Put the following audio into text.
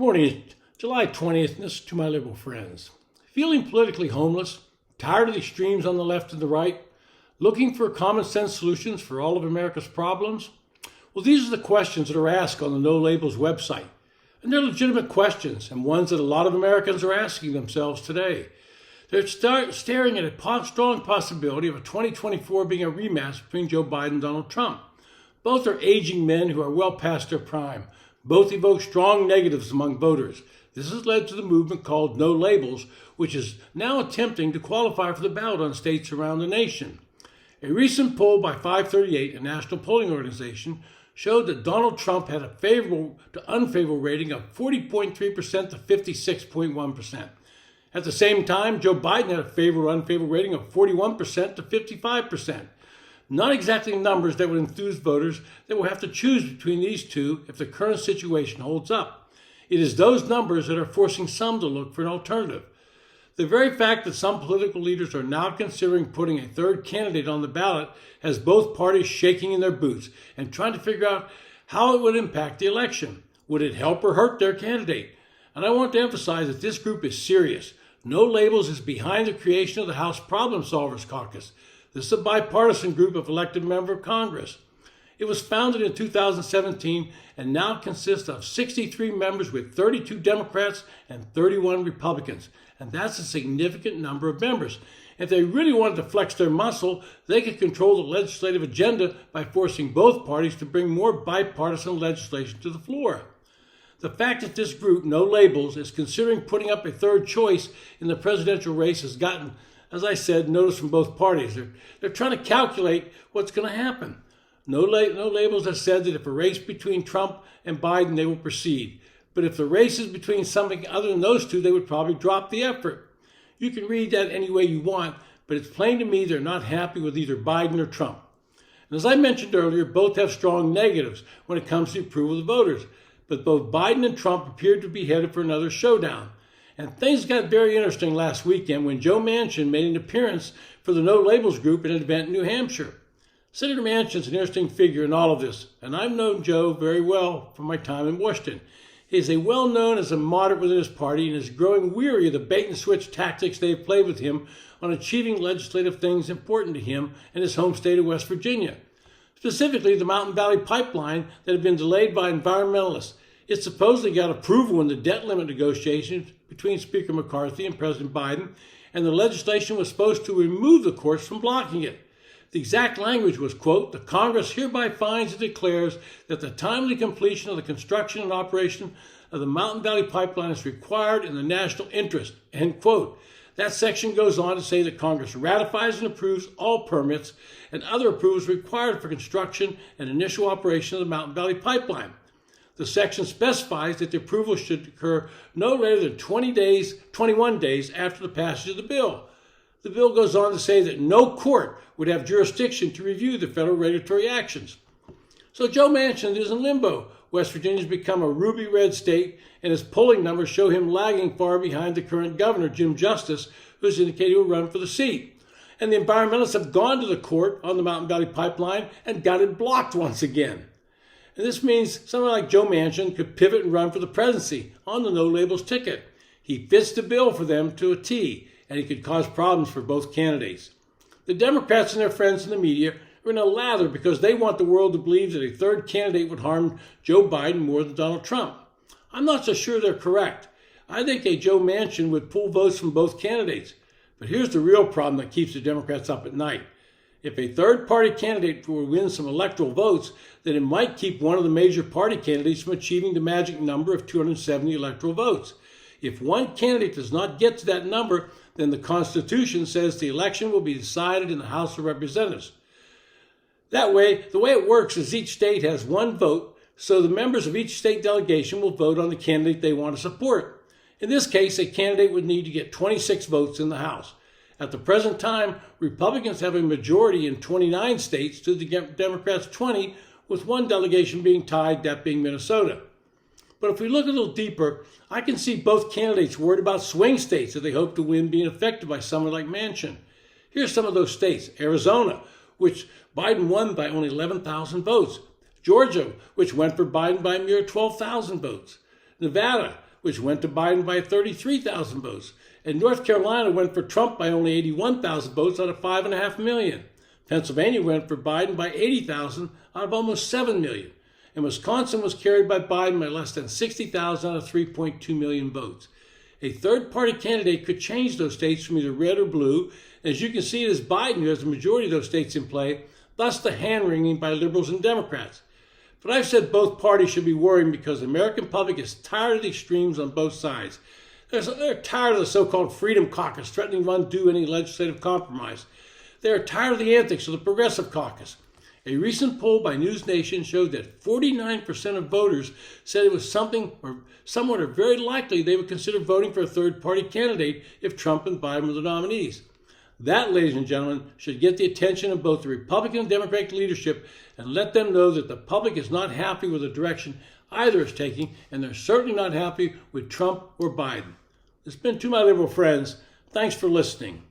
Good morning. It's July 20th, and this is to my liberal friends. Feeling politically homeless, tired of the extremes on the left and the right, looking for common sense solutions for all of America's problems? Well, these are the questions that are asked on the No Labels website. And they're legitimate questions, and ones that a lot of Americans are asking themselves today. They're staring at a strong possibility of a 2024 being a rematch between Joe Biden and Donald Trump. Both are aging men who are well past their prime. Both evoke strong negatives among voters. This has led to the movement called No Labels, which is now attempting to qualify for the ballot on states around the nation. A recent poll by 538, a national polling organization, showed that Donald Trump had a favorable to unfavorable rating of 40.3% to 56.1%. At the same time, Joe Biden had a favorable to unfavorable rating of 41% to 55%. Not exactly numbers that would enthuse voters that will have to choose between these two if the current situation holds up. It is those numbers that are forcing some to look for an alternative. The very fact that some political leaders are now considering putting a third candidate on the ballot has both parties shaking in their boots and trying to figure out how it would impact the election. Would it help or hurt their candidate? And I want to emphasize that this group is serious. No Labels is behind the creation of the House Problem Solvers Caucus. This is a bipartisan group of elected members of Congress. It was founded in 2017 and now consists of 63 members with 32 Democrats and 31 Republicans. And that's a significant number of members. If they really wanted to flex their muscle, they could control the legislative agenda by forcing both parties to bring more bipartisan legislation to the floor. The fact that this group, No Labels, is considering putting up a third choice in the presidential race has gotten, as I said, notice from both parties. They're trying to calculate what's going to happen. No Labels has said that if a race between Trump and Biden, they will proceed. But if the race is between something other than those two, they would probably drop the effort. You can read that any way you want, but it's plain to me they're not happy with either Biden or Trump. And as I mentioned earlier, both have strong negatives when it comes to the approval of the voters. But both Biden and Trump appeared to be headed for another showdown. And things got very interesting last weekend when Joe Manchin made an appearance for the No Labels group at an event in New Hampshire. Senator Manchin's an interesting figure in all of this, and I've known Joe very well from my time in Washington. He is well known as a moderate within his party and is growing weary of the bait-and-switch tactics they've played with him on achieving legislative things important to him and his home state of West Virginia. Specifically, the Mountain Valley Pipeline that had been delayed by environmentalists. It supposedly got approval in the debt limit negotiations between Speaker McCarthy and President Biden, and the legislation was supposed to remove the courts from blocking it. The exact language was, quote, "The Congress hereby finds and declares that the timely completion of the construction and operation of the Mountain Valley Pipeline is required in the national interest," end quote. That section goes on to say that Congress ratifies and approves all permits and other approvals required for construction and initial operation of the Mountain Valley Pipeline. The section specifies that the approval should occur no later than 21 days after the passage of the bill. The bill goes on to say that no court would have jurisdiction to review the federal regulatory actions. So Joe Manchin is in limbo. West Virginia has become a ruby red state, and his polling numbers show him lagging far behind the current governor, Jim Justice, who's indicated he will run for the seat. And the environmentalists have gone to the court on the Mountain Valley Pipeline and got it blocked once again. And this means someone like Joe Manchin could pivot and run for the presidency on the No Labels ticket. He fits the bill for them to a T, and he could cause problems for both candidates. The Democrats and their friends in the media are in a lather because they want the world to believe that a third candidate would harm Joe Biden more than Donald Trump. I'm not so sure they're correct. I think a Joe Manchin would pull votes from both candidates. But here's the real problem that keeps the Democrats up at night. If a third-party candidate will win some electoral votes, then it might keep one of the major party candidates from achieving the magic number of 270 electoral votes. If one candidate does not get to that number, then the Constitution says the election will be decided in the House of Representatives. That way, the way it works is each state has one vote, so the members of each state delegation will vote on the candidate they want to support. In this case, a candidate would need to get 26 votes in the House. At the present time, Republicans have a majority in 29 states to the Democrats' 20, with one delegation being tied, that being Minnesota. But if we look a little deeper, I can see both candidates worried about swing states that they hope to win being affected by someone like Manchin. Here's some of those states. Arizona, which Biden won by only 11,000 votes. Georgia, which went for Biden by a mere 12,000 votes. Nevada, which went to Biden by 33,000 votes. And North Carolina went for Trump by only 81,000 votes out of 5.5 million. Pennsylvania went for Biden by 80,000 out of almost 7 million. And Wisconsin was carried by Biden by less than 60,000 out of 3.2 million votes. A third-party candidate could change those states from either red or blue. And as you can see, it is Biden who has the majority of those states in play, thus the hand-wringing by liberals and Democrats. But I've said both parties should be worrying because the American public is tired of the extremes on both sides. They're tired of the so-called Freedom Caucus threatening to undo any legislative compromise. They are tired of the antics of the Progressive Caucus. A recent poll by News Nation showed that 49% of voters said it was something or somewhat or very likely they would consider voting for a third-party candidate if Trump and Biden were the nominees. That, ladies and gentlemen, should get the attention of both the Republican and Democratic leadership and let them know that the public is not happy with the direction either is taking, and they're certainly not happy with Trump or Biden. This has been To My Liberal Friends. Thanks for listening.